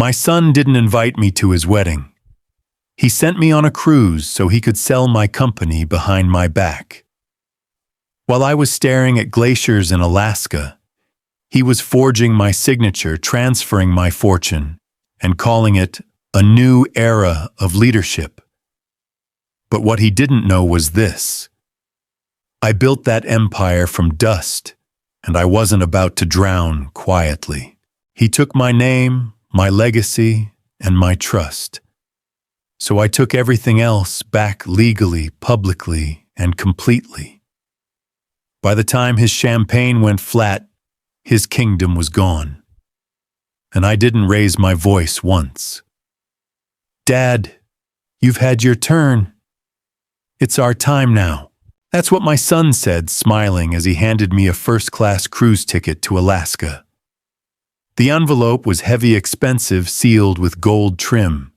My son didn't invite me to his wedding. He sent me on a cruise so he could sell my company behind my back. While I was staring at glaciers in Alaska, he was forging my signature, transferring my fortune, and calling it a new era of leadership. But what he didn't know was this. I built that empire from dust, and I wasn't about to drown quietly. He took my name, my legacy, and my trust. So I took everything else back legally, publicly, and completely. By the time his champagne went flat, his kingdom was gone. And I didn't raise my voice once. Dad, you've had your turn. It's our time now. That's what my son said, smiling as he handed me a first-class cruise ticket to Alaska. The envelope was heavy, expensive, sealed with gold trim.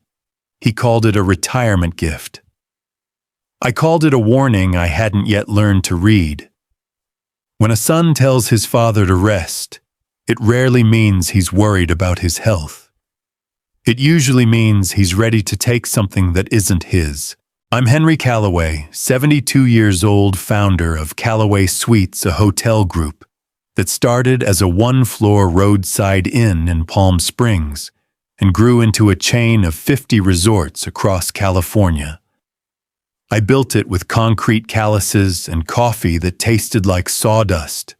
He called it a retirement gift. I called it a warning I hadn't yet learned to read. When a son tells his father to rest, it rarely means he's worried about his health. It usually means he's ready to take something that isn't his. I'm Henry Calloway, 72 years old, founder of Calloway Suites, a hotel group that started as a one-floor roadside inn in Palm Springs and grew into a chain of 50 resorts across California. I built it with concrete calluses and coffee that tasted like sawdust.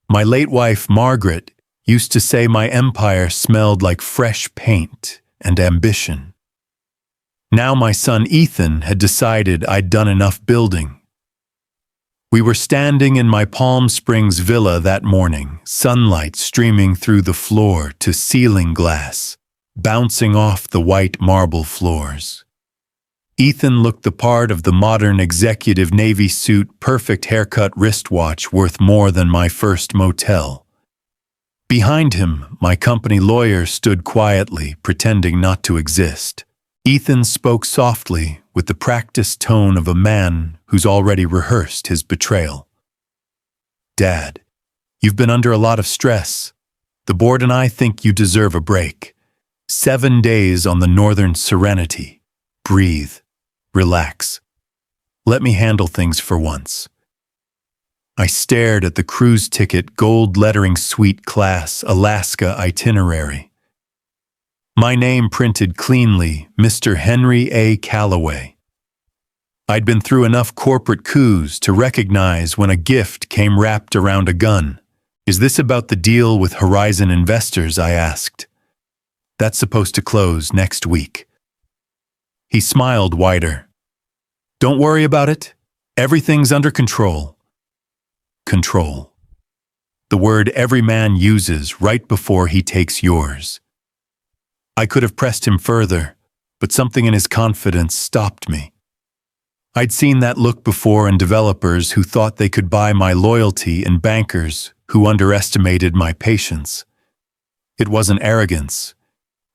My late wife, Margaret, used to say my empire smelled like fresh paint and ambition. Now my son Ethan had decided I'd done enough building. We were standing in my Palm Springs villa that morning, sunlight streaming through the floor to ceiling glass, bouncing off the white marble floors. Ethan looked the part of the modern executive Navy suit, perfect haircut, wristwatch worth more than my first motel. Behind him, my company lawyer stood quietly, pretending not to exist. Ethan spoke softly, with the practiced tone of a man who's already rehearsed his betrayal. Dad, you've been under a lot of stress. The board and I think you deserve a break. 7 days on the Northern Serenity. Breathe. Relax. Let me handle things for once. I stared at the cruise ticket, gold lettering, suite class, Alaska itinerary. My name printed cleanly, Mr. Henry A. Calloway. I'd been through enough corporate coups to recognize when a gift came wrapped around a gun. Is this about the deal with Horizon Investors? I asked. That's supposed to close next week. He smiled wider. Don't worry about it. Everything's under control. Control. The word every man uses right before he takes yours. I could have pressed him further, but something in his confidence stopped me. I'd seen that look before in developers who thought they could buy my loyalty and bankers who underestimated my patience. It wasn't arrogance.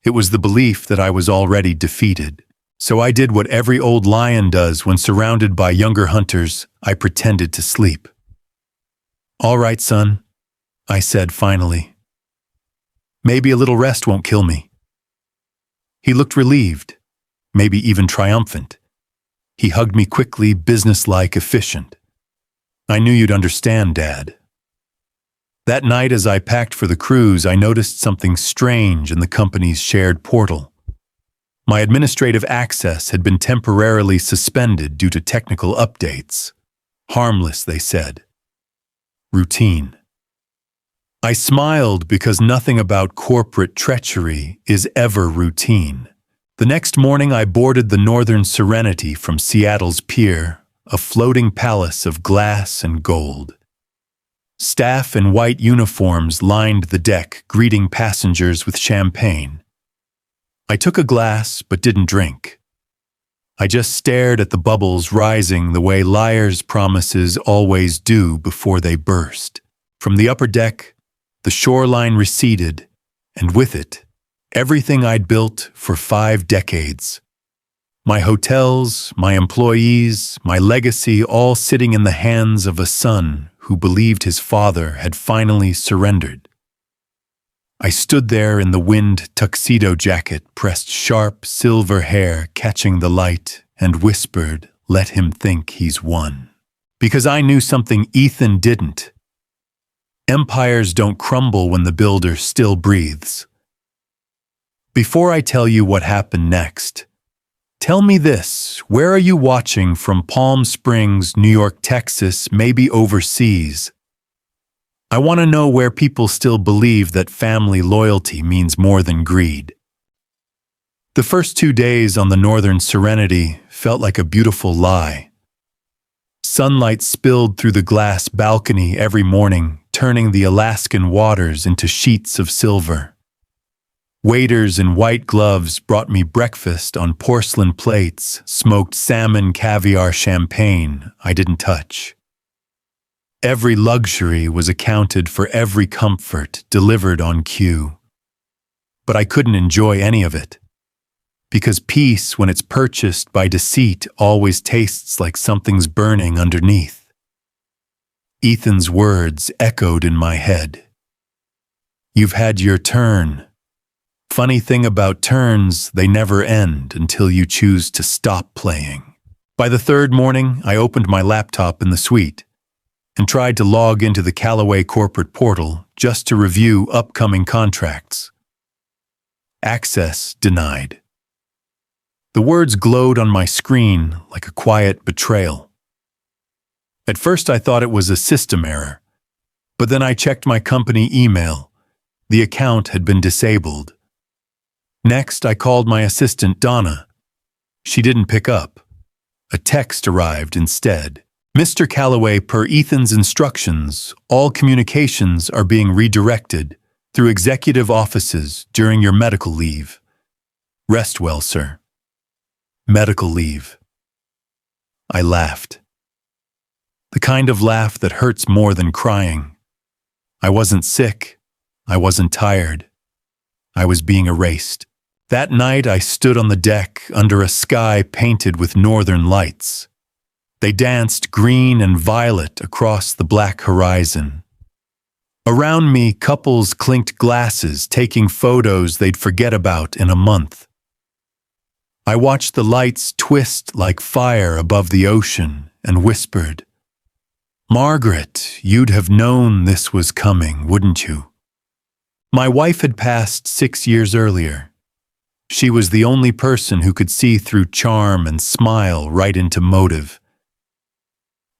It was the belief that I was already defeated. So I did what every old lion does when surrounded by younger hunters. I pretended to sleep. All right, son, I said finally. Maybe a little rest won't kill me. He looked relieved, maybe even triumphant. He hugged me quickly, businesslike, efficient. I knew you'd understand, Dad. That night as I packed for the cruise, I noticed something strange in the company's shared portal. My administrative access had been temporarily suspended due to technical updates. Harmless, they said. Routine. I smiled because nothing about corporate treachery is ever routine. The next morning I boarded the Northern Serenity from Seattle's pier, a floating palace of glass and gold. Staff in white uniforms lined the deck, greeting passengers with champagne. I took a glass but didn't drink. I just stared at the bubbles rising the way liars' promises always do before they burst. From the upper deck, the shoreline receded, and with it, everything I'd built for 5 decades. My hotels, my employees, my legacy, all sitting in the hands of a son who believed his father had finally surrendered. I stood there in the wind tuxedo jacket, pressed sharp silver hair catching the light, and whispered, "Let him think he's won." Because I knew something Ethan didn't. Empires don't crumble when the builder still breathes. Before I tell you what happened next, tell me this: where are you watching from? Palm Springs, New York, Texas, maybe overseas? I want to know where people still believe that family loyalty means more than greed. The first 2 days on the Northern Serenity felt like a beautiful lie. Sunlight spilled through the glass balcony every morning, turning the Alaskan waters into sheets of silver. Waiters in white gloves brought me breakfast on porcelain plates, smoked salmon, caviar, champagne I didn't touch. Every luxury was accounted for, every comfort delivered on cue. But I couldn't enjoy any of it. Because peace, when it's purchased by deceit, always tastes like something's burning underneath. Ethan's words echoed in my head. "You've had your turn. Funny thing about turns, they never end until you choose to stop playing." By the third morning, I opened my laptop in the suite and tried to log into the Callaway corporate portal just to review upcoming contracts. Access denied. The words glowed on my screen like a quiet betrayal. At first I thought it was a system error, but then I checked my company email. The account had been disabled. Next, I called my assistant, Donna. She didn't pick up. A text arrived instead. "Mr. Callaway, per Ethan's instructions, all communications are being redirected through executive offices during your medical leave. Rest well, sir." Medical leave. I laughed. The kind of laugh that hurts more than crying. I wasn't sick. I wasn't tired. I was being erased. That night I stood on the deck under a sky painted with northern lights. They danced green and violet across the black horizon. Around me, couples clinked glasses, taking photos they'd forget about in a month. I watched the lights twist like fire above the ocean and whispered, "Margaret, you'd have known this was coming, wouldn't you?" My wife had passed 6 years earlier. She was the only person who could see through charm and smile right into motive.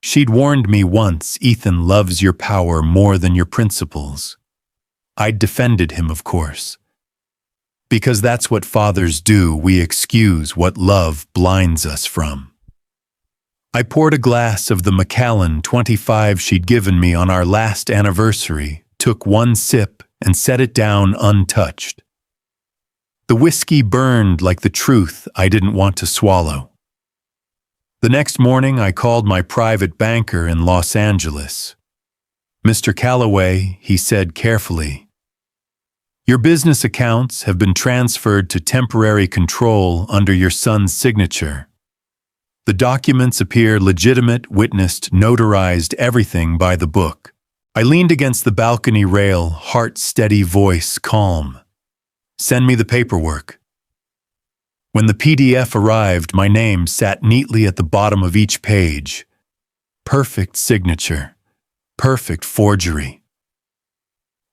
She'd warned me once, "Ethan loves your power more than your principles." I'd defended him, of course. Because that's what fathers do, we excuse what love blinds us from. I poured a glass of the Macallan 25 she'd given me on our last anniversary, took one sip, and set it down untouched. The whiskey burned like the truth I didn't want to swallow. The next morning, I called my private banker in Los Angeles. "Mr. Callaway," he said carefully, "your business accounts have been transferred to temporary control under your son's signature. The documents appear legitimate, witnessed, notarized, everything by the book." I leaned against the balcony rail, heart steady, voice calm. "Send me the paperwork." When the PDF arrived, my name sat neatly at the bottom of each page. Perfect signature. Perfect forgery.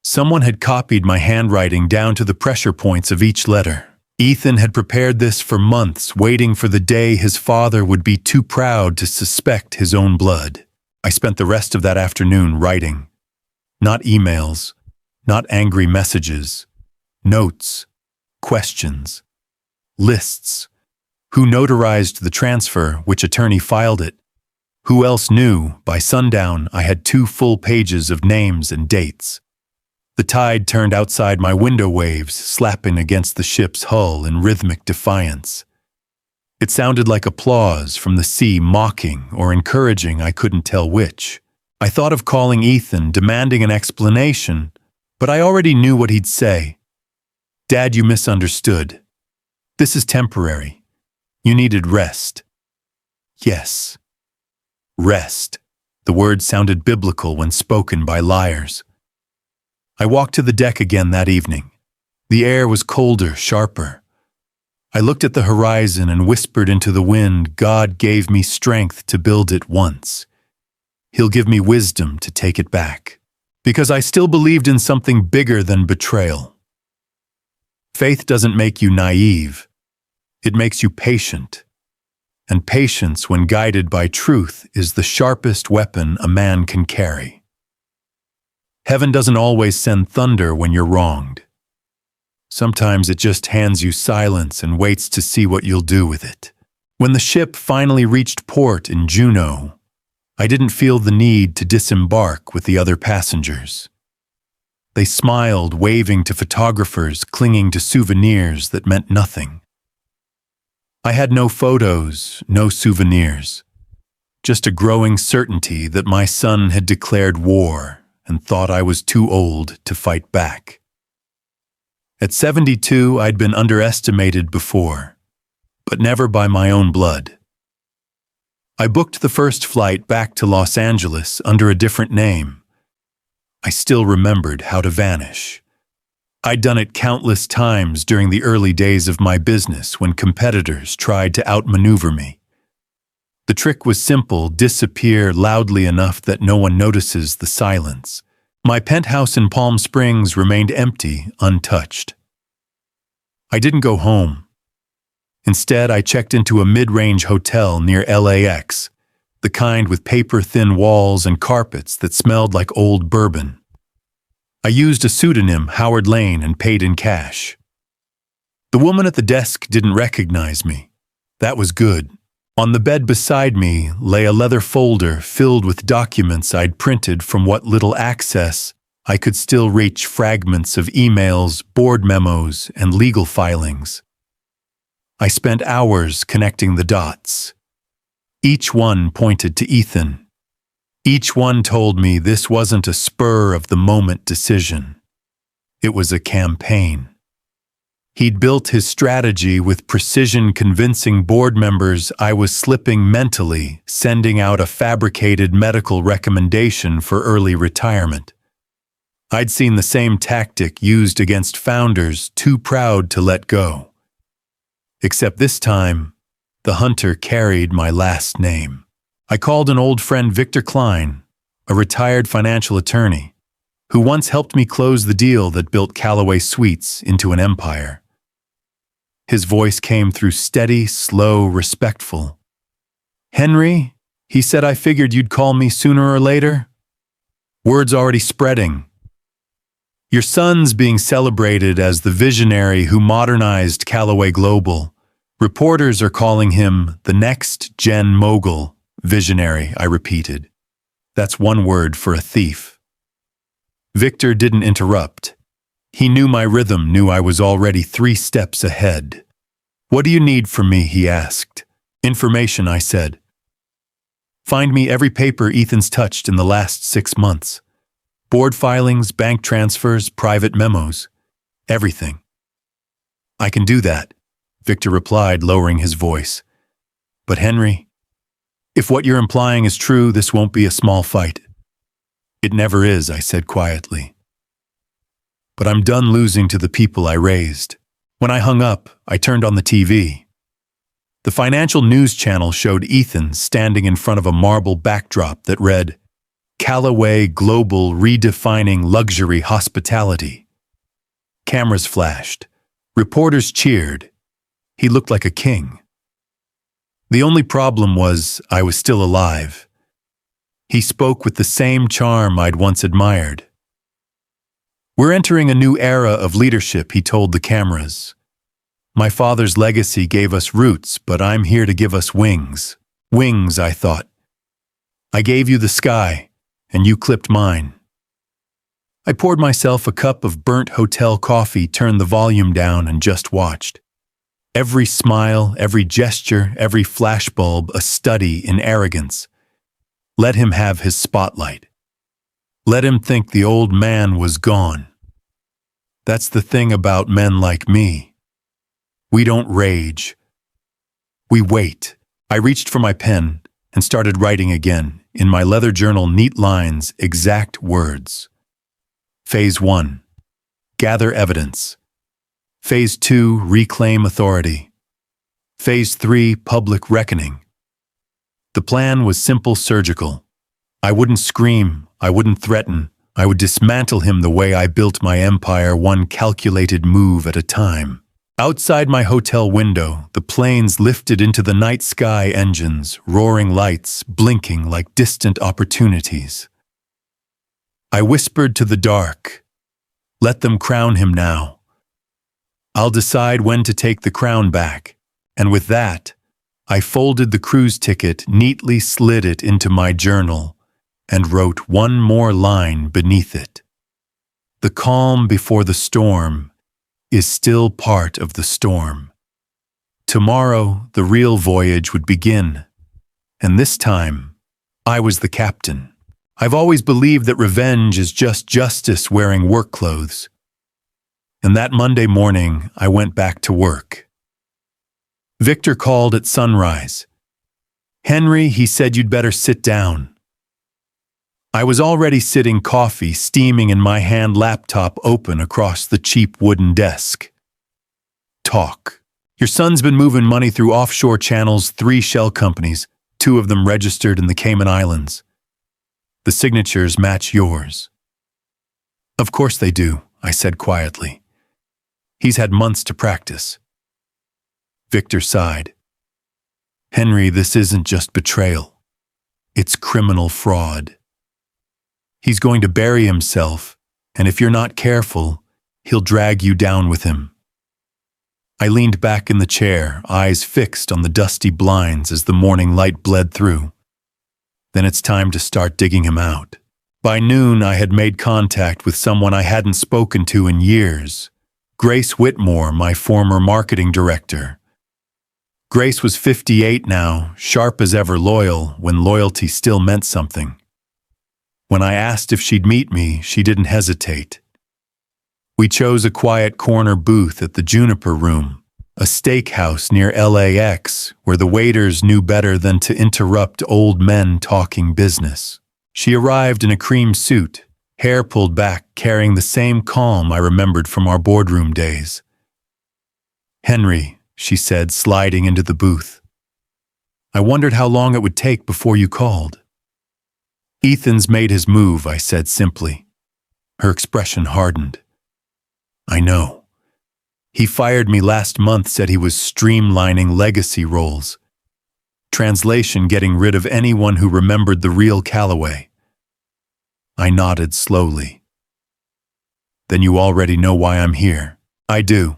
Someone had copied my handwriting down to the pressure points of each letter. Ethan had prepared this for months, waiting for the day his father would be too proud to suspect his own blood. I spent the rest of that afternoon writing. Not emails, not angry messages. Notes, questions, lists. Who notarized the transfer? Which attorney filed it? Who else knew? By sundown, I had 2 full pages of names and dates. The tide turned outside my window, waves slapping against the ship's hull in rhythmic defiance. It sounded like applause from the sea, mocking or encouraging, I couldn't tell which. I thought of calling Ethan, demanding an explanation, but I already knew what he'd say. "Dad, you misunderstood. This is temporary. You needed rest." Yes. Rest. The word sounded biblical when spoken by liars. I walked to the deck again that evening. The air was colder, sharper. I looked at the horizon and whispered into the wind, God gave me strength to build it once. He'll give me wisdom to take it back. Because I still believed in something bigger than betrayal. Faith doesn't make you naive. It makes you patient. And patience, when guided by truth, is the sharpest weapon a man can carry. Heaven doesn't always send thunder when you're wronged. Sometimes it just hands you silence and waits to see what you'll do with it. When the ship finally reached port in Juneau, I didn't feel the need to disembark with the other passengers. They smiled, waving to photographers, clinging to souvenirs that meant nothing. I had no photos, no souvenirs, just a growing certainty that my son had declared war and thought I was too old to fight back. At 72, I'd been underestimated before, but never by my own blood. I booked the first flight back to Los Angeles under a different name. I still remembered how to vanish. I'd done it countless times during the early days of my business when competitors tried to outmaneuver me. The trick was simple: disappear loudly enough that no one notices the silence. My penthouse in Palm Springs remained empty, untouched. I didn't go home. Instead, I checked into a mid-range hotel near LAX, the kind with paper-thin walls and carpets that smelled like old bourbon. I used a pseudonym, Howard Lane, and paid in cash. The woman at the desk didn't recognize me. That was good. On the bed beside me lay a leather folder filled with documents I'd printed from what little access I could still reach, fragments of emails, board memos, and legal filings. I spent hours connecting the dots. Each one pointed to Ethan. Each one told me this wasn't a spur-of-the-moment decision. It was a campaign. He'd built his strategy with precision, convincing board members I was slipping mentally, sending out a fabricated medical recommendation for early retirement. I'd seen the same tactic used against founders too proud to let go. Except this time, the hunter carried my last name. I called an old friend, Victor Klein, a retired financial attorney, who once helped me close the deal that built Callaway Suites into an empire. His voice came through steady, slow, respectful. "Henry," he said, "I figured you'd call me sooner or later. Word's already spreading. Your son's being celebrated as the visionary who modernized Callaway Global. Reporters are calling him the next-gen mogul." "Visionary," I repeated. "That's one word for a thief." Victor didn't interrupt. He knew my rhythm, knew I was already 3 steps ahead. "What do you need from me?" he asked. "Information," I said. "Find me every paper Ethan's touched in the last 6 months. Board filings, bank transfers, private memos. Everything." "I can do that," Victor replied, lowering his voice. "But Henry, if what you're implying is true, this won't be a small fight." "It never is," I said quietly. "But I'm done losing to the people I raised." When I hung up, I turned on the TV. The financial news channel showed Ethan standing in front of a marble backdrop that read, "Callaway Global Redefining Luxury Hospitality." Cameras flashed. Reporters cheered. He looked like a king. The only problem was I was still alive. He spoke with the same charm I'd once admired. "We're entering a new era of leadership," he told the cameras. "My father's legacy gave us roots, but I'm here to give us wings." Wings, I thought. I gave you the sky, and you clipped mine. I poured myself a cup of burnt hotel coffee, turned the volume down, and just watched. Every smile, every gesture, every flashbulb, a study in arrogance. Let him have his spotlight. Let him think the old man was gone. That's the thing about men like me. We don't rage. We wait. I reached for my pen and started writing again, in my leather journal, neat lines, exact words. Phase 1. Gather evidence. Phase 2. Reclaim authority. Phase 3. Public reckoning. The plan was simple, surgical. I wouldn't scream, I wouldn't threaten, I would dismantle him the way I built my empire, one calculated move at a time. Outside my hotel window, the planes lifted into the night sky, engines, roaring lights, blinking like distant opportunities. I whispered to the dark, "Let them crown him now. I'll decide when to take the crown back." And with that, I folded the cruise ticket, neatly slid it into my journal, and wrote one more line beneath it. The calm before the storm is still part of the storm. Tomorrow, the real voyage would begin, and this time, I was the captain. I've always believed that revenge is just justice wearing work clothes. And that Monday morning, I went back to work. Victor called at sunrise. "Henry," he said, "you'd better sit down." I was already sitting, coffee steaming in my hand, laptop open across the cheap wooden desk. "Talk. Your son's been moving money through offshore channels, 3 shell companies, 2 of them registered in the Cayman Islands. The signatures match yours." "Of course they do," I said quietly. "He's had months to practice." Victor sighed. "Henry, this isn't just betrayal. It's criminal fraud. He's going to bury himself, and if you're not careful, he'll drag you down with him." I leaned back in the chair, eyes fixed on the dusty blinds as the morning light bled through. Then it's time to start digging him out. By noon, I had made contact with someone I hadn't spoken to in years. Grace Whitmore, my former marketing director. Grace was 58 now, sharp as ever, loyal when loyalty still meant something. When I asked if she'd meet me, she didn't hesitate. We chose a quiet corner booth at the Juniper Room, a steakhouse near LAX, where the waiters knew better than to interrupt old men talking business. She arrived in a cream suit, hair pulled back, carrying the same calm I remembered from our boardroom days. "Henry," she said, sliding into the booth. "I wondered how long it would take before you called." "Ethan's made his move," I said simply. Her expression hardened. "I know. He fired me last month, said he was streamlining legacy roles. Translation, getting rid of anyone who remembered the real Calloway." I nodded slowly. "Then you already know why I'm here." "I do."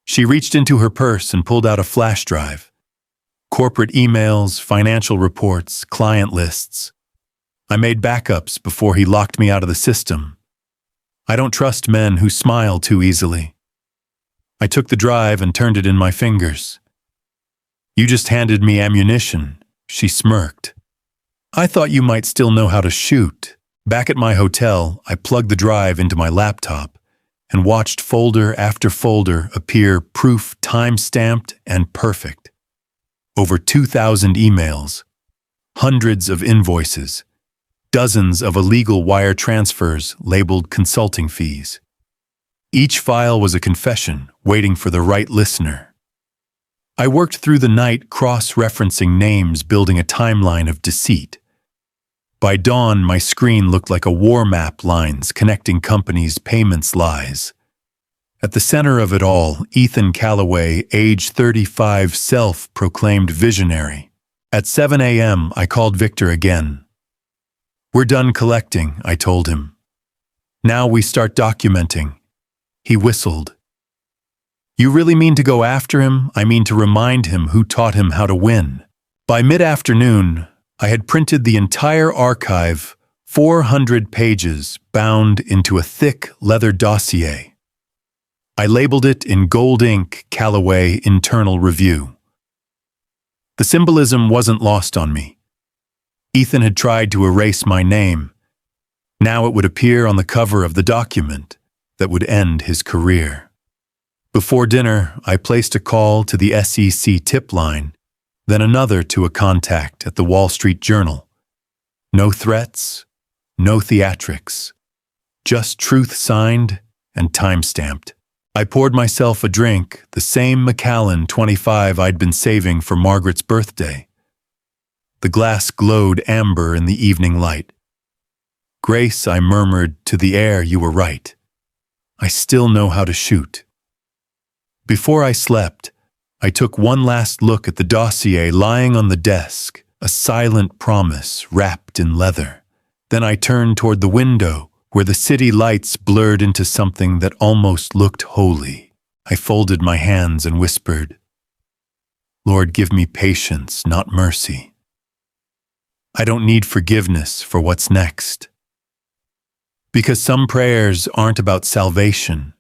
She reached into her purse and pulled out a flash drive. Corporate emails, financial reports, client lists. I made backups before he locked me out of the system. I don't trust men who smile too easily. I took the drive and turned it in my fingers. "You just handed me ammunition," she smirked. "I thought you might still know how to shoot." Back at my hotel, I plugged the drive into my laptop and watched folder after folder appear, proof time-stamped and perfect. Over 2,000 emails, hundreds of invoices, dozens of illegal wire transfers labeled consulting fees. Each file was a confession, waiting for the right listener. I worked through the night, cross-referencing names, building a timeline of deceit. By dawn, my screen looked like a war map, lines connecting companies, payments, lies. At the center of it all, Ethan Calloway, age 35, self-proclaimed visionary. At 7 a.m., I called Victor again. "We're done collecting," I told him. "Now we start documenting." He whistled. "You really mean to go after him?" "I mean to remind him who taught him how to win." By mid-afternoon, I had printed the entire archive, 400 pages, bound into a thick leather dossier. I labeled it in gold ink, Calloway Internal Review. The symbolism wasn't lost on me. Ethan had tried to erase my name. Now it would appear on the cover of the document that would end his career. Before dinner, I placed a call to the SEC tip line, then another to a contact at the Wall Street Journal. No threats, no theatrics, just truth signed and time-stamped. I poured myself a drink, the same Macallan 25 I'd been saving for Margaret's birthday. The glass glowed amber in the evening light. "Grace," I murmured to the air, "you were right. I still know how to shoot." Before I slept, I took one last look at the dossier lying on the desk, a silent promise wrapped in leather. Then I turned toward the window, where the city lights blurred into something that almost looked holy. I folded my hands and whispered, "Lord, give me patience, not mercy. I don't need forgiveness for what's next." Because some prayers aren't about salvation.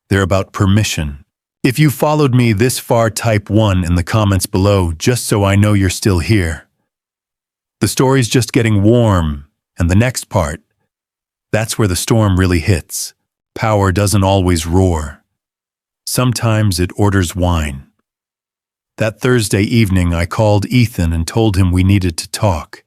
They're about permission. If you followed me this far, type 1 in the comments below, just so I know you're still here. The story's just getting warm, and the next part, that's where the storm really hits. Power doesn't always roar. Sometimes it orders wine. That Thursday evening, I called Ethan and told him we needed to talk.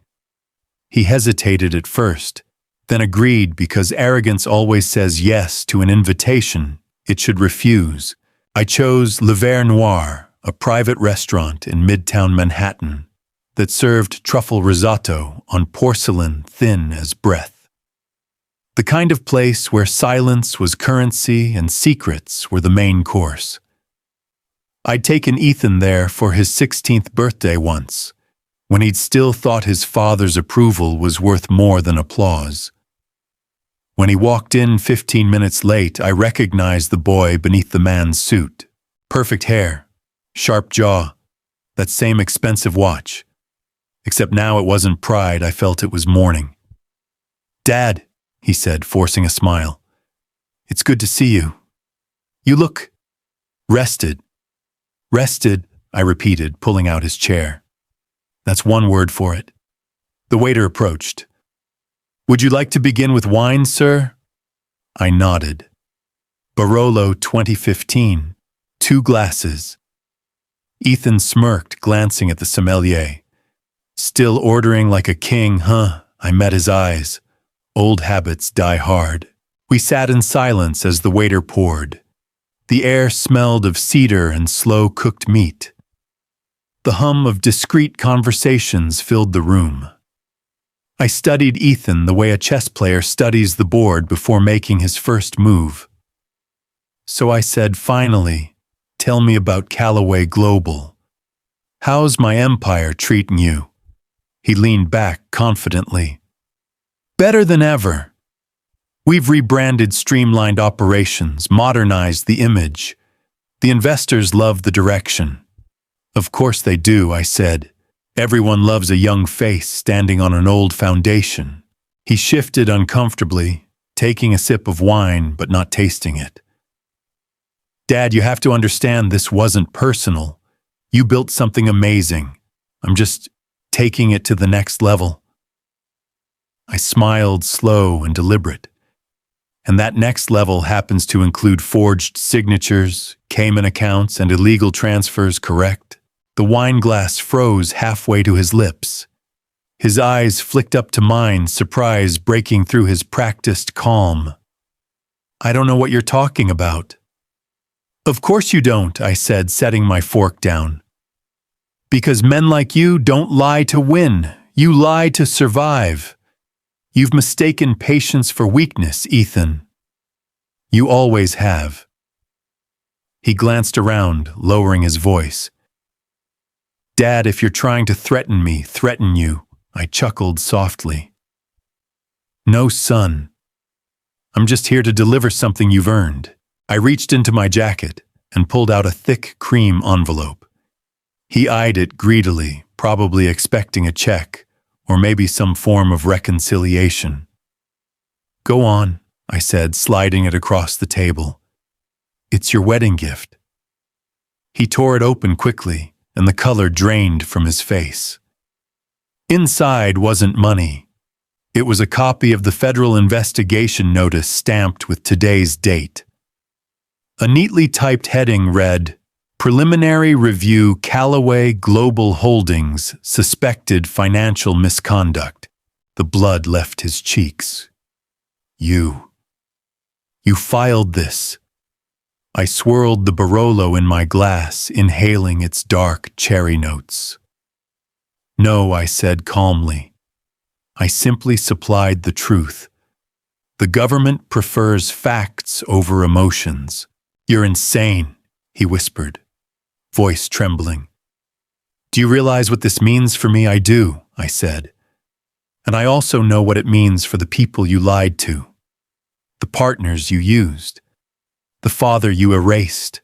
He hesitated at first, then agreed because arrogance always says yes to an invitation it should refuse. I chose Le Ver Noir, a private restaurant in Midtown Manhattan that served truffle risotto on porcelain thin as breath. The kind of place where silence was currency and secrets were the main course. I'd taken Ethan there for his 16th birthday once, when he'd still thought his father's approval was worth more than applause. When he walked in 15 minutes late, I recognized the boy beneath the man's suit. Perfect hair, sharp jaw, that same expensive watch. Except now it wasn't pride, I felt it was mourning. "Dad," he said, forcing a smile. "It's good to see you. You look rested." "Rested," I repeated, pulling out his chair. "That's one word for it." The waiter approached. "Would you like to begin with wine, sir?" I nodded. Barolo 2015, 2 glasses. Ethan smirked, glancing at the sommelier. "Still ordering like a king, huh?" I met his eyes. Old habits die hard. We sat in silence as the waiter poured. The air smelled of cedar and slow-cooked meat. The hum of discreet conversations filled the room. I studied Ethan the way a chess player studies the board before making his first move. So I said, "Finally, tell me about Callaway Global. How's my empire treating you?" He leaned back confidently. "Better than ever. We've rebranded, streamlined operations, modernized the image. The investors love the direction." "Of course they do," I said. "Everyone loves a young face standing on an old foundation." He shifted uncomfortably, taking a sip of wine but not tasting it. "Dad, you have to understand this wasn't personal. You built something amazing. I'm just taking it to the next level." I smiled, slow and deliberate. "And that next level happens to include forged signatures, Cayman accounts, and illegal transfers, correct?" The wine glass froze halfway to his lips. His eyes flicked up to mine, surprise breaking through his practiced calm. "I don't know what you're talking about." "Of course you don't," I said, setting my fork down. "Because men like you don't lie to win. You lie to survive. You've mistaken patience for weakness, Ethan. You always have." He glanced around, lowering his voice. "Dad, if you're trying to threaten me, threaten you," I chuckled softly. "No, son. I'm just here to deliver something you've earned." I reached into my jacket and pulled out a thick cream envelope. He eyed it greedily, probably expecting a check, or maybe some form of reconciliation. "Go on," I said, sliding it across the table. "It's your wedding gift." He tore it open quickly, and the color drained from his face. Inside wasn't money. It was a copy of the federal investigation notice stamped with today's date. A neatly typed heading read, "Preliminary Review, Callaway Global Holdings, Suspected Financial Misconduct." The blood left his cheeks. You. You filed this. I swirled the Barolo in my glass, inhaling its dark cherry notes. No, I said calmly. I simply supplied the truth. The government prefers facts over emotions. You're insane, he whispered, voice trembling. Do you realize what this means for me? I do, I said. And I also know what it means for the people you lied to, the partners you used, the father you erased.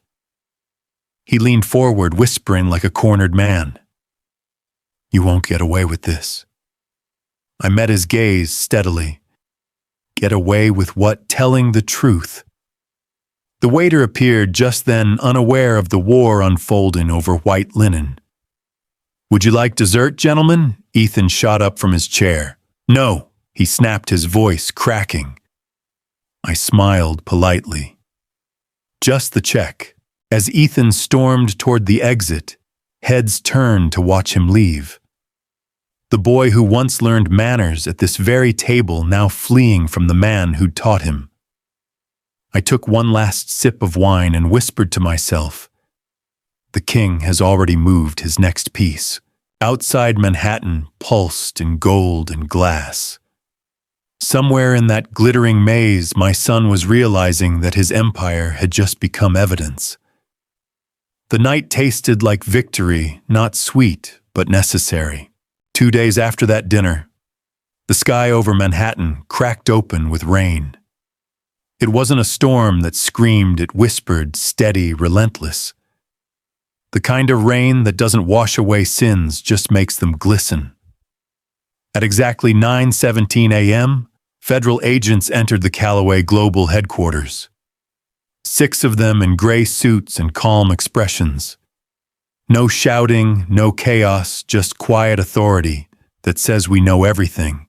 He leaned forward, whispering like a cornered man. You won't get away with this. I met his gaze steadily. Get away with what? Telling the truth. The waiter appeared just then, unaware of the war unfolding over white linen. Would you like dessert, gentlemen? Ethan shot up from his chair. No, he snapped, his voice cracking. I smiled politely. Just the check. As Ethan stormed toward the exit, heads turned to watch him leave. The boy who once learned manners at this very table now fleeing from the man who'd taught him. I took one last sip of wine and whispered to myself, the king has already moved his next piece. Outside Manhattan pulsed in gold and glass. Somewhere in that glittering maze, my son was realizing that his empire had just become evidence. The night tasted like victory, not sweet, but necessary. 2 days after that dinner, the sky over Manhattan cracked open with rain. It wasn't a storm that screamed, it whispered, steady, relentless. The kind of rain that doesn't wash away sins, just makes them glisten. At exactly 9:17 a.m., federal agents entered the Callaway Global headquarters. 6 of them in gray suits and calm expressions. No shouting, no chaos, just quiet authority that says we know everything.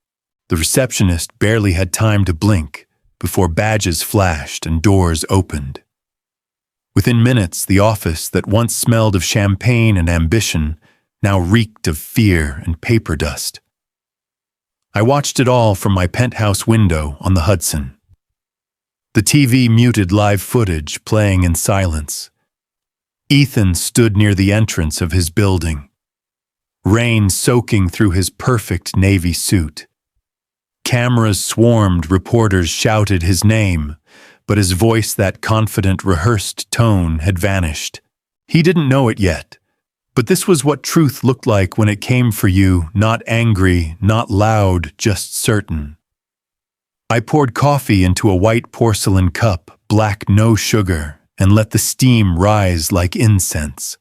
The receptionist barely had time to blink before badges flashed and doors opened. Within minutes, the office that once smelled of champagne and ambition now reeked of fear and paper dust. I watched it all from my penthouse window on the Hudson. The TV muted live footage, playing in silence. Ethan stood near the entrance of his building, rain soaking through his perfect navy suit. Cameras swarmed, reporters shouted his name, but his voice, that confident, rehearsed tone, had vanished. He didn't know it yet, but this was what truth looked like when it came for you, not angry, not loud, just certain. I poured coffee into a white porcelain cup, black, no sugar, and let the steam rise like incense.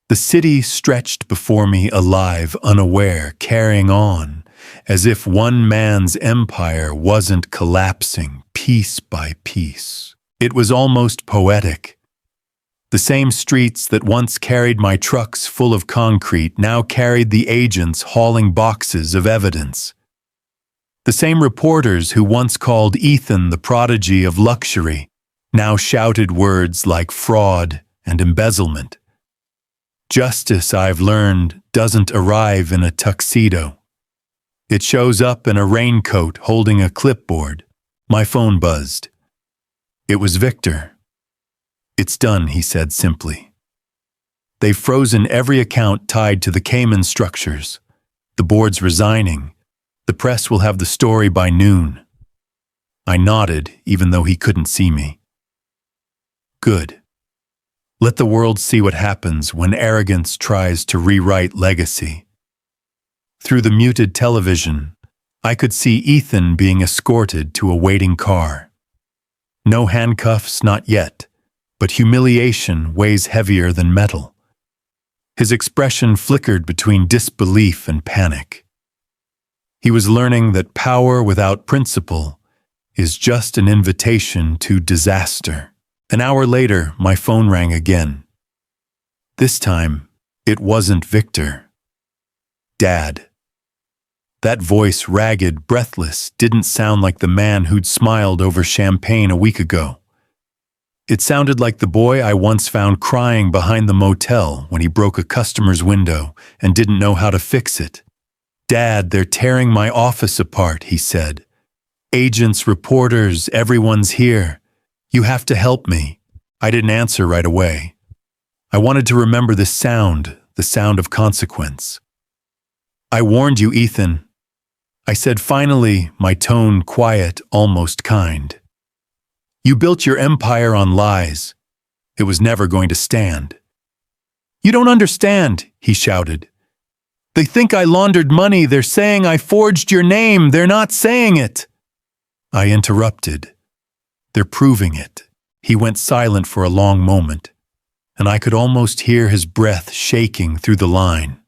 The city stretched before me, alive, unaware, carrying on, as if one man's empire wasn't collapsing piece by piece. It was almost poetic. The same streets that once carried my trucks full of concrete now carried the agents hauling boxes of evidence. The same reporters who once called Ethan the prodigy of luxury now shouted words like fraud and embezzlement. Justice, I've learned, doesn't arrive in a tuxedo. It shows up in a raincoat holding a clipboard. My phone buzzed. It was Victor. It's done, he said simply. They've frozen every account tied to the Cayman structures. The board's resigning. The press will have the story by noon. I nodded, even though he couldn't see me. Good. Let the world see what happens when arrogance tries to rewrite legacy. Through the muted television, I could see Ethan being escorted to a waiting car. No handcuffs, not yet, but humiliation weighs heavier than metal. His expression flickered between disbelief and panic. He was learning that power without principle is just an invitation to disaster. An hour later, my phone rang again. This time, it wasn't Victor. Dad. That voice, ragged, breathless, didn't sound like the man who'd smiled over champagne a week ago. It sounded like the boy I once found crying behind the motel when he broke a customer's window and didn't know how to fix it. Dad, they're tearing my office apart, he said. Agents, reporters, everyone's here. You have to help me. I didn't answer right away. I wanted to remember the sound of consequence. I warned you, Ethan. I said finally, my tone quiet, almost kind. You built your empire on lies. It was never going to stand. You don't understand, he shouted. They think I laundered money. They're saying I forged your name. They're not saying it. I interrupted. They're proving it. He went silent for a long moment, and I could almost hear his breath shaking through the line.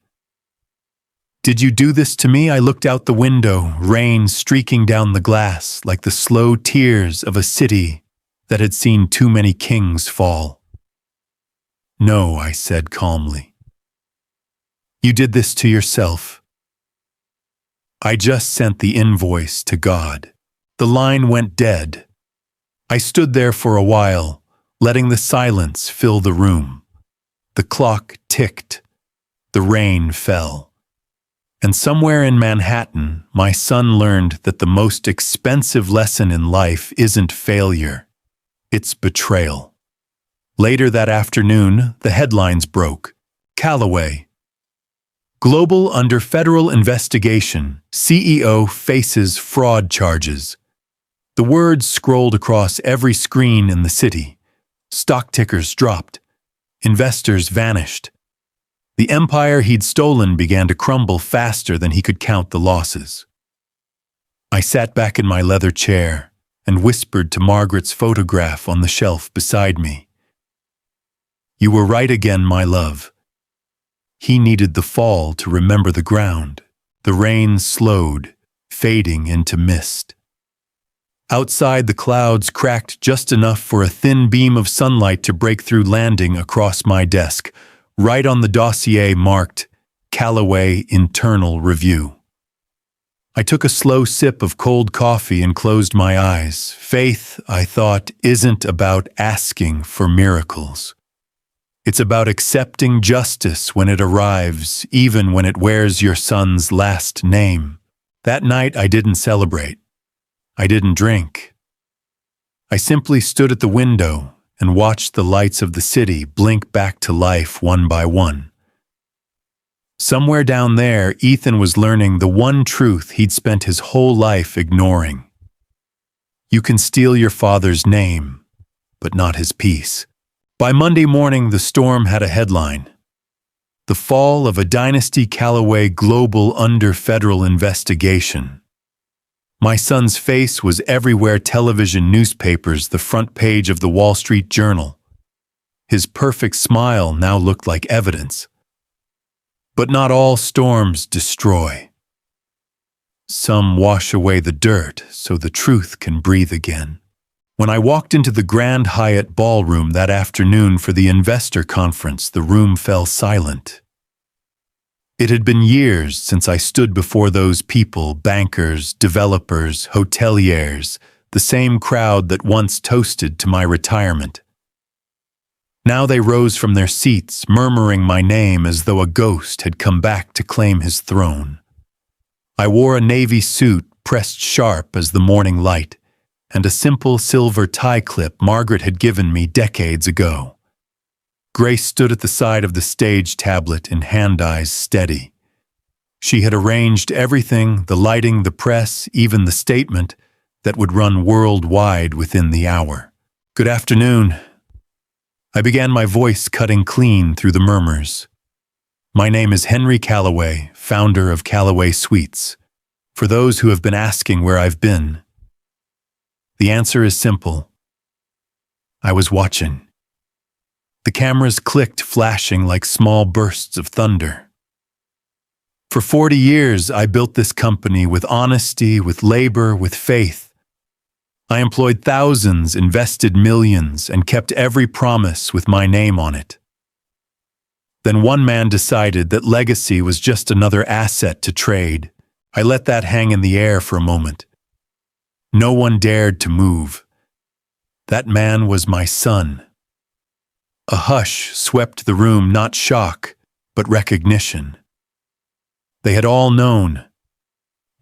Did you do this to me? I looked out the window, rain streaking down the glass like the slow tears of a city that had seen too many kings fall. No, I said calmly. You did this to yourself. I just sent the invoice to God. The line went dead. I stood there for a while, letting the silence fill the room. The clock ticked. The rain fell. And somewhere in Manhattan, my son learned that the most expensive lesson in life isn't failure. It's betrayal. Later that afternoon, the headlines broke. Callaway. Global under federal investigation. CEO faces fraud charges. The words scrolled across every screen in the city. Stock tickers dropped. Investors vanished. The empire he'd stolen began to crumble faster than he could count the losses. I sat back in my leather chair and whispered to Margaret's photograph on the shelf beside me. You were right again, my love. He needed the fall to remember the ground. The rain slowed, fading into mist. Outside, the clouds cracked just enough for a thin beam of sunlight to break through, landing across my desk, right on the dossier marked Callaway Internal Review. I took a slow sip of cold coffee and closed my eyes. Faith, I thought, isn't about asking for miracles. It's about accepting justice when it arrives, even when it wears your son's last name. That night, I didn't celebrate. I didn't drink. I simply stood at the window and watched the lights of the city blink back to life one by one. Somewhere down there, Ethan was learning the one truth he'd spent his whole life ignoring. You can steal your father's name, but not his peace. By Monday morning, the Storm had a headline: The Fall of a Dynasty, Callaway Global Under Federal Investigation. My son's face was everywhere: television, newspapers, the front page of the Wall Street Journal. His perfect smile now looked like evidence. But not all storms destroy. Some wash away the dirt so the truth can breathe again. When I walked into the Grand Hyatt ballroom that afternoon for the investor conference, the room fell silent. It had been years since I stood before those people, bankers, developers, hoteliers, the same crowd that once toasted to my retirement. Now they rose from their seats, murmuring my name as though a ghost had come back to claim his throne. I wore a navy suit pressed sharp as the morning light, and a simple silver tie clip Margaret had given me decades ago. Grace stood at the side of the stage tablet in hand-eyes steady. She had arranged everything, the lighting, the press, even the statement, that would run worldwide within the hour. Good afternoon. I began, my voice cutting clean through the murmurs. My name is Henry Callaway, founder of Callaway Suites. For those who have been asking where I've been, the answer is simple. I was watching. The cameras clicked, flashing like small bursts of thunder. For 40 years, I built this company with honesty, with labor, with faith. I employed thousands, invested millions, and kept every promise with my name on it. Then one man decided that legacy was just another asset to trade. I let that hang in the air for a moment. No one dared to move. That man was my son. A hush swept the room, not shock, but recognition. They had all known.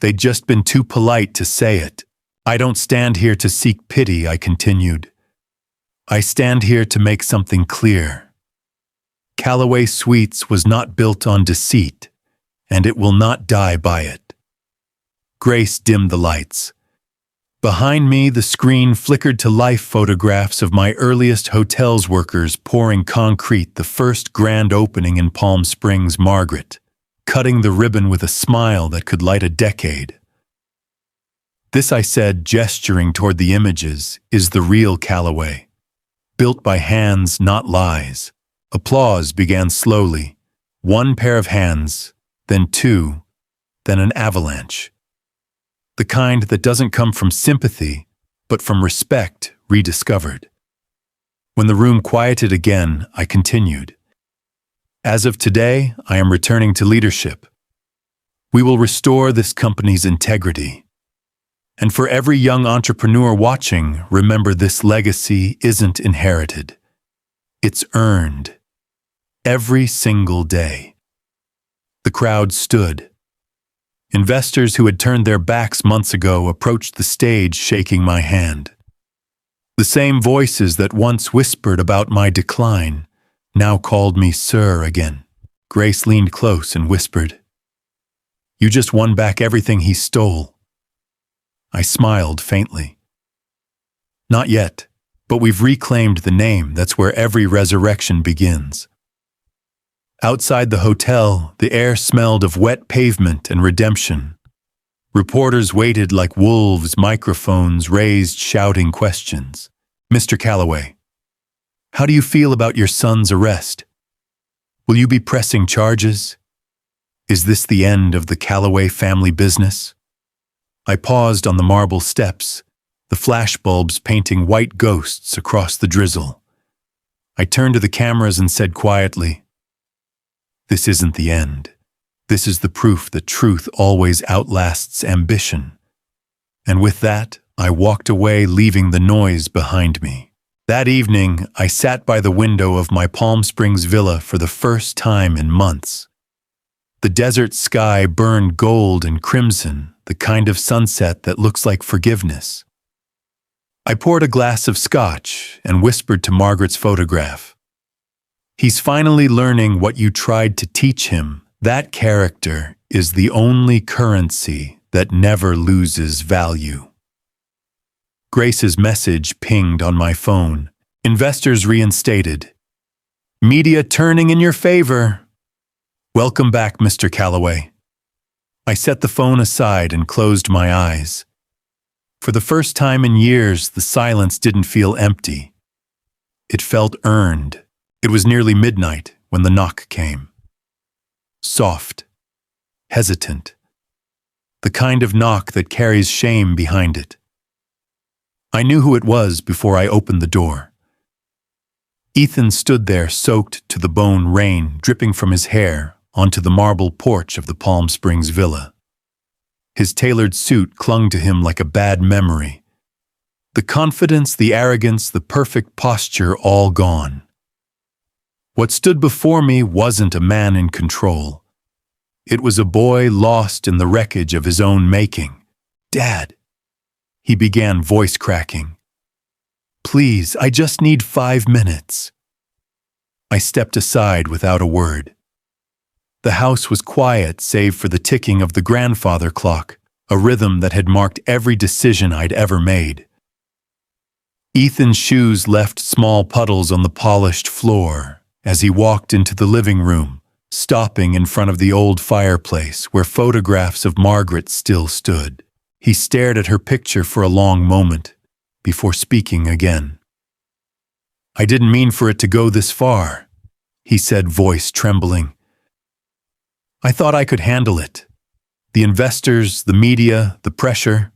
They'd just been too polite to say it. I don't stand here to seek pity, I continued. I stand here to make something clear. Callaway Suites was not built on deceit, and it will not die by it. Grace dimmed the lights. Behind me, the screen flickered to life photographs of my earliest hotel's workers pouring concrete the first grand opening in Palm Springs, Margaret, cutting the ribbon with a smile that could light a decade. This, I said, gesturing toward the images, is the real Callaway. Built by hands, not lies. Applause began slowly. One pair of hands, then two, then an avalanche. The kind that doesn't come from sympathy, but from respect rediscovered. When the room quieted again, I continued. As of today, I am returning to leadership. We will restore this company's integrity. And for every young entrepreneur watching, remember this legacy isn't inherited. It's earned. Every single day. The crowd stood. Investors who had turned their backs months ago approached the stage shaking my hand. The same voices that once whispered about my decline now called me sir again. Grace leaned close and whispered, "You just won back everything he stole." I smiled faintly. "Not yet, but we've reclaimed the name. That's where every resurrection begins." Outside the hotel, the air smelled of wet pavement and redemption. Reporters waited like wolves, microphones raised, shouting questions. "Mr. Callaway, how do you feel about your son's arrest? Will you be pressing charges? Is this the end of the Callaway family business?" I paused on the marble steps, the flashbulbs painting white ghosts across the drizzle. I turned to the cameras and said quietly, "This isn't the end. This is the proof that truth always outlasts ambition." And with that, I walked away, leaving the noise behind me. That evening, I sat by the window of my Palm Springs villa for the first time in months. The desert sky burned gold and crimson, the kind of sunset that looks like forgiveness. I poured a glass of scotch and whispered to Margaret's photograph, "He's finally learning what you tried to teach him. That character is the only currency that never loses value." Grace's message pinged on my phone. "Investors reinstated. Media turning in your favor. Welcome back, Mr. Callaway." I set the phone aside and closed my eyes. For the first time in years, the silence didn't feel empty. It felt earned. It was nearly midnight when the knock came. Soft, hesitant, the kind of knock that carries shame behind it. I knew who it was before I opened the door. Ethan stood there, soaked to the bone, rain dripping from his hair onto the marble porch of the Palm Springs villa. His tailored suit clung to him like a bad memory. The confidence, the arrogance, the perfect posture, all gone. What stood before me wasn't a man in control. It was a boy lost in the wreckage of his own making. "Dad," he began, voice cracking. "Please, I just need 5 minutes." I stepped aside without a word. The house was quiet save for the ticking of the grandfather clock, a rhythm that had marked every decision I'd ever made. Ethan's shoes left small puddles on the polished floor as he walked into the living room, stopping in front of the old fireplace where photographs of Margaret still stood. He stared at her picture for a long moment before speaking again. "I didn't mean for it to go this far," he said, voice trembling. "I thought I could handle it. The investors, the media, the pressure.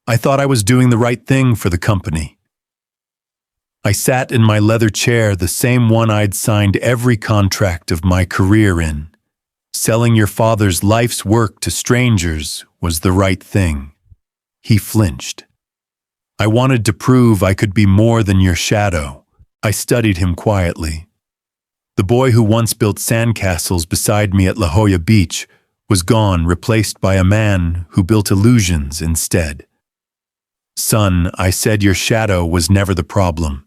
I thought I was doing the right thing for the company." I sat in my leather chair, the same one I'd signed every contract of my career in. Selling your father's life's work to strangers was the right thing. He flinched. "I wanted to prove I could be more than your shadow." I studied him quietly. The boy who once built sandcastles beside me at La Jolla Beach was gone, replaced by a man who built illusions instead. Son, I said your shadow was never the problem.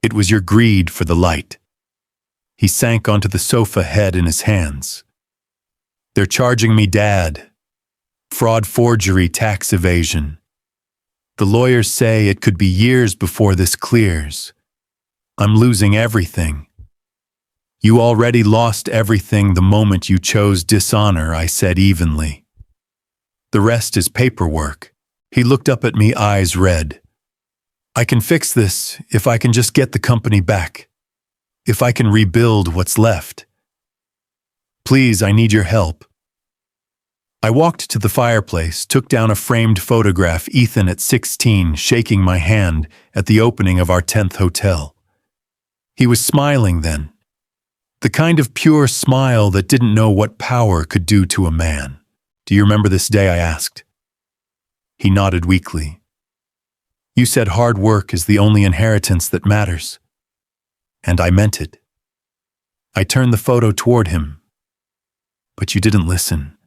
It was your greed for the light. He sank onto the sofa, head in his hands. They're charging me, Dad. Fraud, forgery, tax evasion. The lawyers say it could be years before this clears. I'm losing everything. You already lost everything the moment you chose dishonor, I said evenly. The rest is paperwork. He looked up at me, eyes red. I can fix this if I can just get the company back. If I can rebuild what's left. Please, I need your help. I walked to the fireplace, took down a framed photograph, Ethan at 16, shaking my hand at the opening of our 10th hotel. He was smiling then. The kind of pure smile that didn't know what power could do to a man. Do you remember this day? I asked. He nodded weakly. You said hard work is the only inheritance that matters. And I meant it. I turned the photo toward him. But you didn't listen.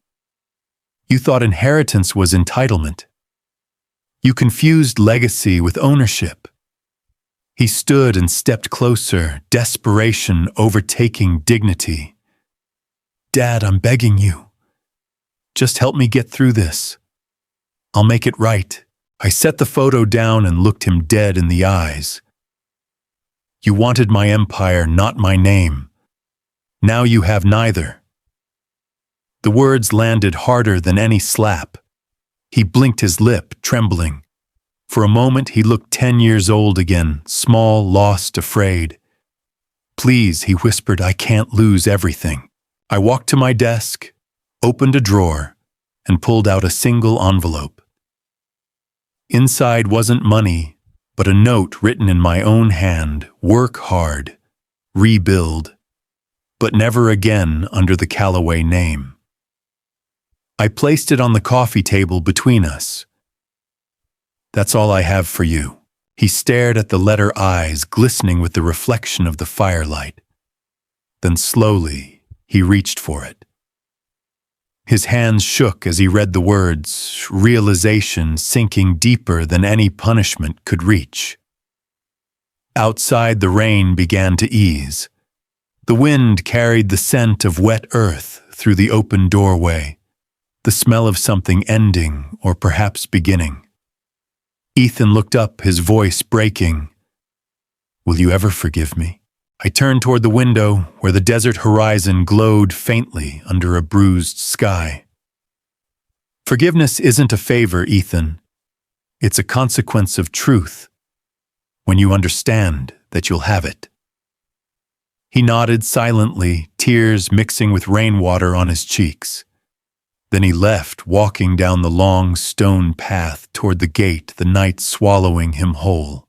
You thought inheritance was entitlement. You confused legacy with ownership. He stood and stepped closer, desperation overtaking dignity. Dad, I'm begging you. Just help me get through this. I'll make it right. I set the photo down and looked him dead in the eyes. You wanted my empire, not my name. Now you have neither. The words landed harder than any slap. He blinked his lip, trembling. For a moment he looked 10 years old again, small, lost, afraid. Please, he whispered, I can't lose everything. I walked to my desk, opened a drawer, and pulled out a single envelope. Inside wasn't money, but a note written in my own hand, work hard, rebuild, but never again under the Callaway name. I placed it on the coffee table between us. That's all I have for you. He stared at the letter, eyes glistening with the reflection of the firelight. Then slowly, he reached for it. His hands shook as he read the words, realization sinking deeper than any punishment could reach. Outside, the rain began to ease. The wind carried the scent of wet earth through the open doorway, the smell of something ending or perhaps beginning. Ethan looked up, his voice breaking. Will you ever forgive me? I turned toward the window where the desert horizon glowed faintly under a bruised sky. Forgiveness isn't a favor, Ethan. It's a consequence of truth, when you understand that you'll have it. He nodded silently, tears mixing with rainwater on his cheeks. Then he left, walking down the long stone path toward the gate, the night swallowing him whole.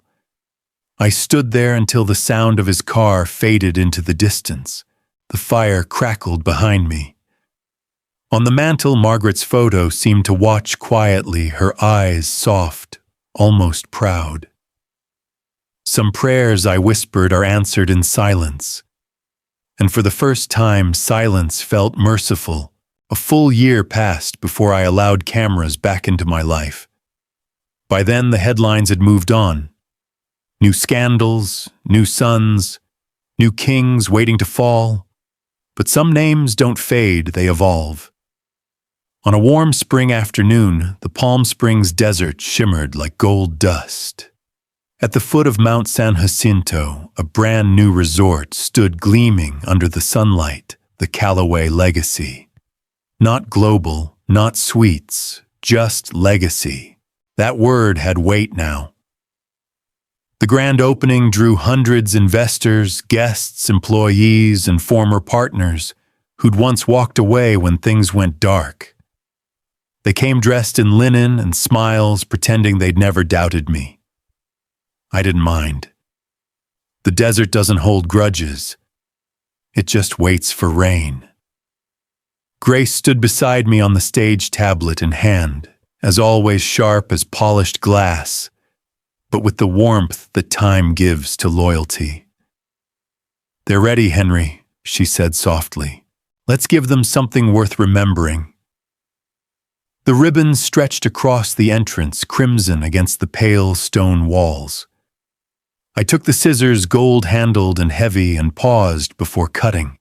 I stood there until the sound of his car faded into the distance. The fire crackled behind me. On the mantel, Margaret's photo seemed to watch quietly, her eyes soft, almost proud. Some prayers, I whispered, are answered in silence. And for the first time, silence felt merciful. A full year passed before I allowed cameras back into my life. By then, the headlines had moved on. New scandals, new sons, new kings waiting to fall. But some names don't fade, they evolve. On a warm spring afternoon, the Palm Springs desert shimmered like gold dust. At the foot of Mount San Jacinto, a brand new resort stood gleaming under the sunlight, the Callaway legacy. Not global, not sweets, just legacy. That word had weight now. The grand opening drew hundreds investors, guests, employees, and former partners who'd once walked away when things went dark. They came dressed in linen and smiles, pretending they'd never doubted me. I didn't mind. The desert doesn't hold grudges. It just waits for rain. Grace stood beside me on the stage, tablet in hand, as always sharp as polished glass, but with the warmth that time gives to loyalty. They're ready, Henry, she said softly. Let's give them something worth remembering. The ribbon stretched across the entrance, crimson against the pale stone walls. I took the scissors, gold-handled and heavy, and paused before cutting.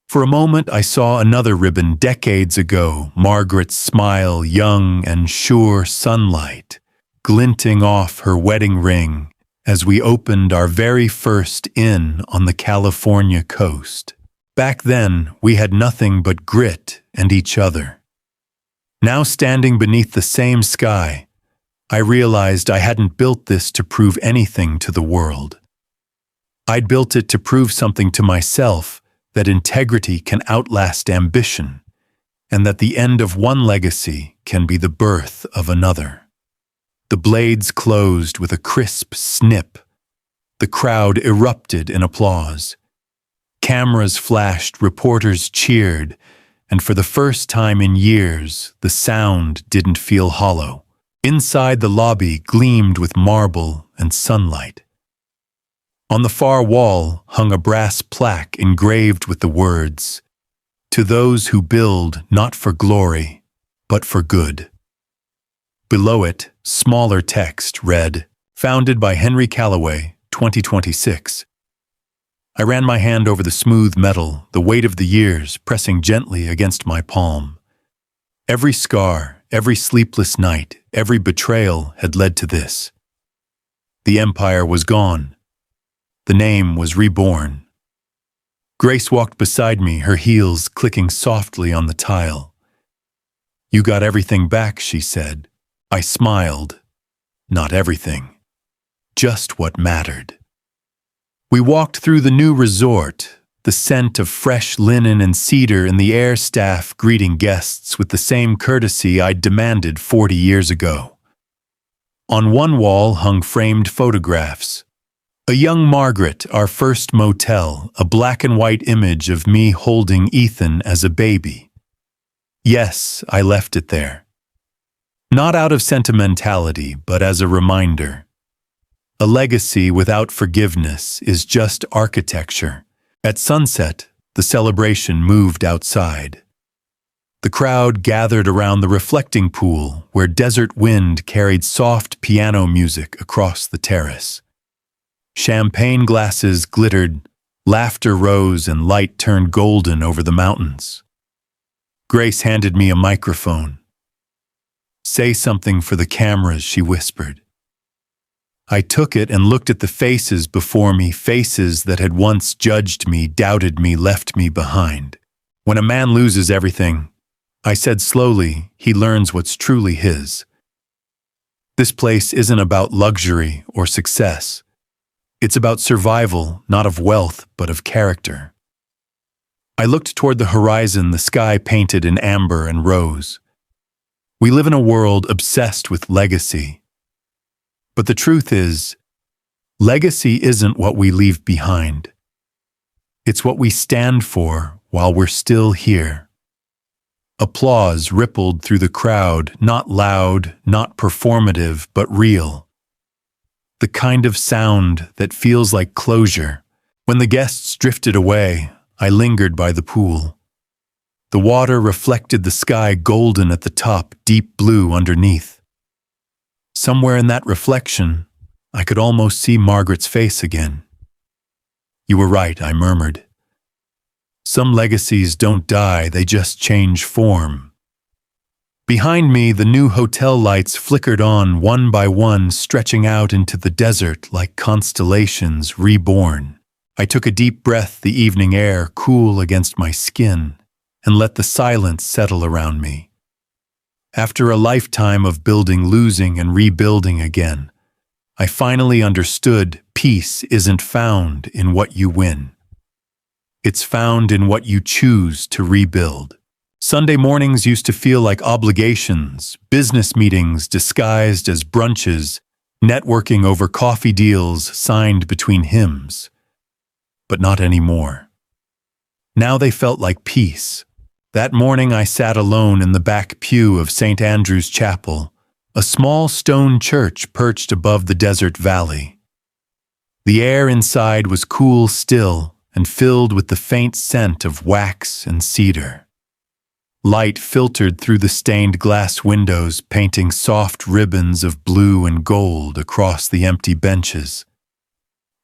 For a moment I saw another ribbon decades ago, Margaret's smile, young and sure, sunlight, glinting off her wedding ring as we opened our very first inn on the California coast. Back then, we had nothing but grit and each other. Now standing beneath the same sky, I realized I hadn't built this to prove anything to the world. I'd built it to prove something to myself, that integrity can outlast ambition, and that the end of one legacy can be the birth of another. The blades closed with a crisp snip. The crowd erupted in applause. Cameras flashed, reporters cheered, and for the first time in years, the sound didn't feel hollow. Inside, the lobby gleamed with marble and sunlight. On the far wall hung a brass plaque engraved with the words, "To those who build not for glory, but for good." Below it, smaller text read, "Founded by Henry Callaway, 2026. I ran my hand over the smooth metal, the weight of the years pressing gently against my palm. Every scar, every sleepless night, every betrayal had led to this. The empire was gone. The name was reborn. Grace walked beside me, her heels clicking softly on the tile. "You got everything back," she said. I smiled. Not everything. Just what mattered. We walked through the new resort, the scent of fresh linen and cedar in the air, staff greeting guests with the same courtesy I'd demanded 40 years ago. On one wall hung framed photographs. A young Margaret, our first motel, a black and white image of me holding Ethan as a baby. Yes, I left it there. Not out of sentimentality, but as a reminder. A legacy without forgiveness is just architecture. At sunset, the celebration moved outside. The crowd gathered around the reflecting pool where desert wind carried soft piano music across the terrace. Champagne glasses glittered, laughter rose, and light turned golden over the mountains. Grace handed me a microphone. "Say something for the cameras," she whispered. I took it and looked at the faces before me, faces that had once judged me, doubted me, left me behind. When a man loses everything, I said slowly, he learns what's truly his. This place isn't about luxury or success. It's about survival, not of wealth, but of character. I looked toward the horizon, the sky painted in amber and rose. We live in a world obsessed with legacy. But the truth is, legacy isn't what we leave behind. It's what we stand for while we're still here. Applause rippled through the crowd, not loud, not performative, but real. The kind of sound that feels like closure. When the guests drifted away, I lingered by the pool. The water reflected the sky, golden at the top, deep blue underneath. Somewhere in that reflection, I could almost see Margaret's face again. "You were right," I murmured. "Some legacies don't die, they just change form." Behind me, the new hotel lights flickered on one by one, stretching out into the desert like constellations reborn. I took a deep breath, the evening air cool against my skin, and let the silence settle around me. After a lifetime of building, losing, and rebuilding again, I finally understood peace isn't found in what you win. It's found in what you choose to rebuild. Sunday mornings used to feel like obligations, business meetings disguised as brunches, networking over coffee deals signed between hymns. But not anymore. Now they felt like peace. That morning I sat alone in the back pew of St. Andrew's Chapel, a small stone church perched above the desert valley. The air inside was cool, still, and filled with the faint scent of wax and cedar. Light filtered through the stained glass windows, painting soft ribbons of blue and gold across the empty benches.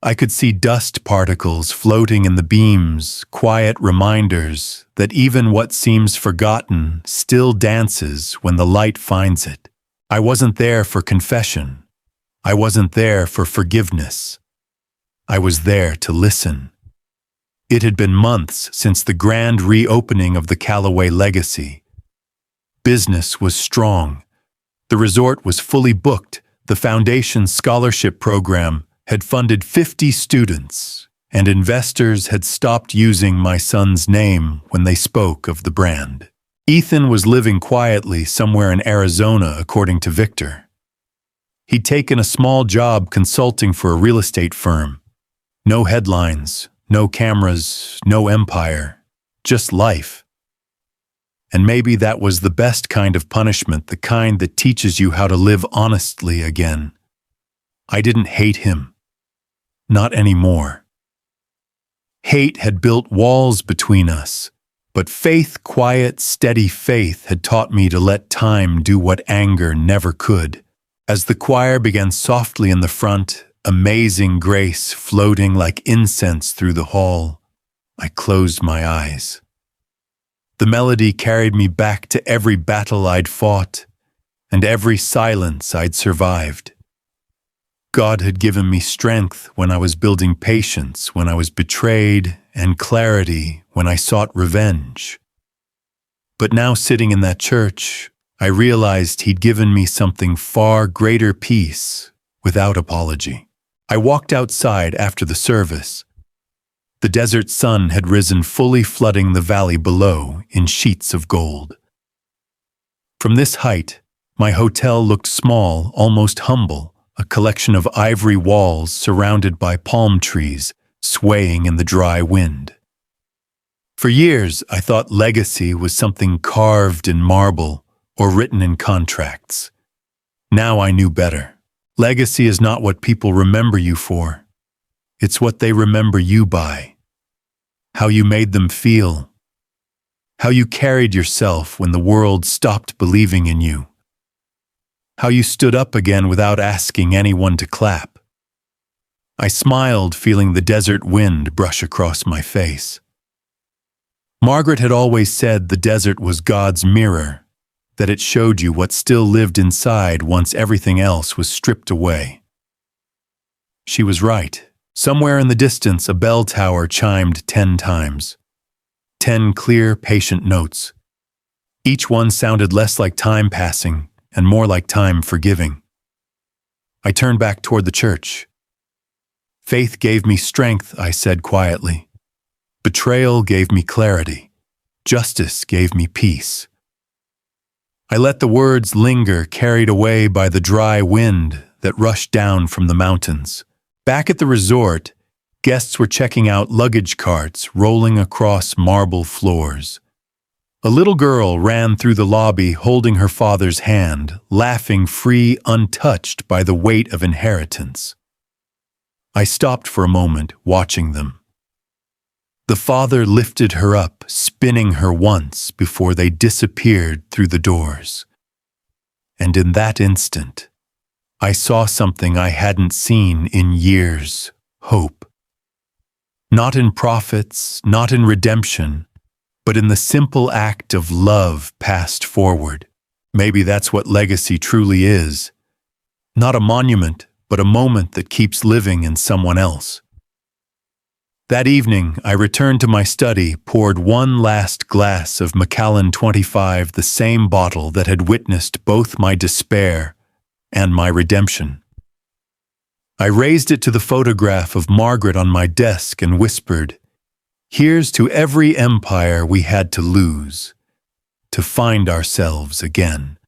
I could see dust particles floating in the beams, quiet reminders that even what seems forgotten still dances when the light finds it. I wasn't there for confession. I wasn't there for forgiveness. I was there to listen. It had been months since the grand reopening of the Callaway Legacy. Business was strong. The resort was fully booked. The Foundation's scholarship program had funded 50 students, and investors had stopped using my son's name when they spoke of the brand. Ethan was living quietly somewhere in Arizona, according to Victor. He'd taken a small job consulting for a real estate firm. No headlines, no cameras, no empire, just life. And maybe that was the best kind of punishment, the kind that teaches you how to live honestly again. I didn't hate him. Not anymore. Hate had built walls between us, but faith, quiet, steady faith, had taught me to let time do what anger never could. As the choir began softly in the front, amazing grace floating like incense through the hall, I closed my eyes. The melody carried me back to every battle I'd fought and every silence I'd survived. God had given me strength when I was building patience, when I was betrayed, and clarity when I sought revenge. But now, sitting in that church, I realized He'd given me something far greater: peace, without apology. I walked outside after the service. The desert sun had risen, fully flooding the valley below in sheets of gold. From this height, my hotel looked small, almost humble, a collection of ivory walls surrounded by palm trees swaying in the dry wind. For years, I thought legacy was something carved in marble or written in contracts. Now I knew better. Legacy is not what people remember you for. It's what they remember you by. How you made them feel. How you carried yourself when the world stopped believing in you. How you stood up again without asking anyone to clap. I smiled, feeling the desert wind brush across my face. Margaret had always said the desert was God's mirror, that it showed you what still lived inside once everything else was stripped away. She was right. Somewhere in the distance, a bell tower chimed 10 times. 10 clear, patient notes. Each one sounded less like time passing and more like time forgiving. I turned back toward the church. Faith gave me strength, I said quietly. Betrayal gave me clarity. Justice gave me peace. I let the words linger, carried away by the dry wind that rushed down from the mountains. Back at the resort, guests were checking out luggage carts rolling across marble floors. A little girl ran through the lobby holding her father's hand, laughing free, untouched by the weight of inheritance. I stopped for a moment, watching them. The father lifted her up, spinning her once before they disappeared through the doors. And in that instant, I saw something I hadn't seen in years: hope. Not in profits, not in redemption, but in the simple act of love passed forward. Maybe that's what legacy truly is. Not a monument, but a moment that keeps living in someone else. That evening, I returned to my study, poured one last glass of Macallan 25, the same bottle that had witnessed both my despair and my redemption. I raised it to the photograph of Margaret on my desk and whispered, "Here's to every empire we had to lose, to find ourselves again."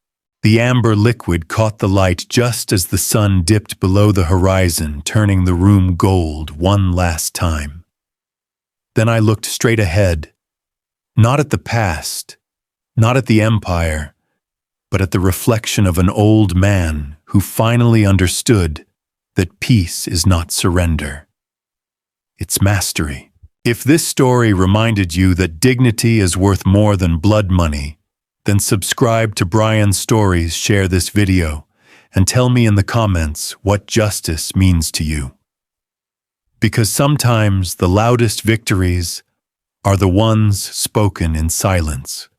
The amber liquid caught the light just as the sun dipped below the horizon, turning the room gold one last time. Then I looked straight ahead, not at the past, not at the empire, but at the reflection of an old man who finally understood that peace is not surrender. It's mastery. If this story reminded you that dignity is worth more than blood money, Then subscribe to Brian's Stories, share this video, and tell me in the comments what justice means to you. Because sometimes the loudest victories are the ones spoken in silence.